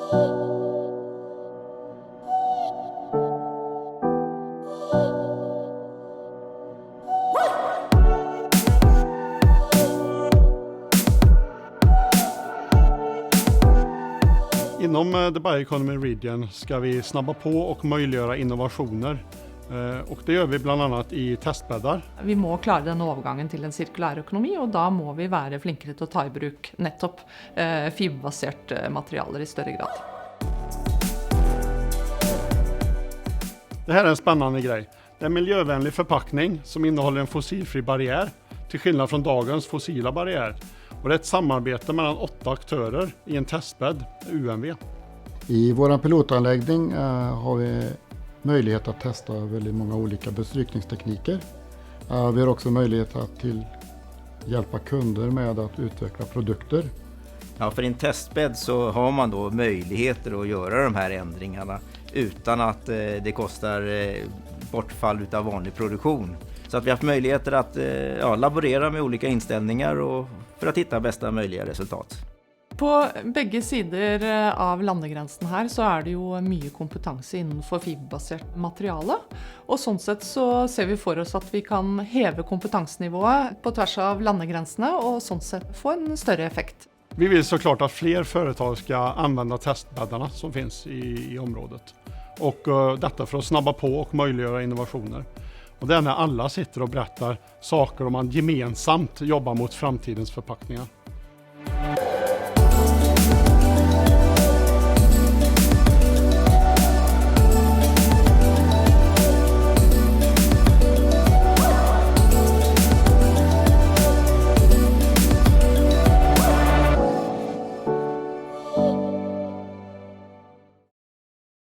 Inom The Bioeconomy Region ska vi snabba på och möjliggöra innovationer. Och det gör vi bland annat i testbäddar. Vi må klara den övergången till en cirkulär ekonomi och då må vi vara flinkare till att ta i bruk nettopp fiberbaserat materialer i större grad. Det här är en spännande grej. Det är en miljövänlig förpackning som innehåller en fossilfri barriär till skillnad från dagens fossila barriär. Och det är ett samarbete mellan 8 aktörer i en testbädd, UMV. I vår pilotanläggning har vi möjlighet att testa väldigt många olika bestrykningstekniker. Vi har också möjlighet att hjälpa kunder med att utveckla produkter. Ja, för i en testbädd så har man då möjligheter att göra de här ändringarna utan att det kostar bortfall av vanlig produktion. Så att vi har haft möjligheter att laborera med olika inställningar och för att hitta bästa möjliga resultat. På bägge sidor av landegränsen här så är det ju mycket kompetens innanför fiberbaserat material. Och sånt sätt så ser vi för oss att vi kan häva kompetensnivået på tvärs av landegränserna och sånt sätt få en större effekt. Vi vill såklart att fler företag ska använda testbäddarna som finns i området. Och detta för att snabba på och möjliggöra innovationer. Och det är när alla sitter och berättar saker om man gemensamt jobbar mot framtidens förpackningar.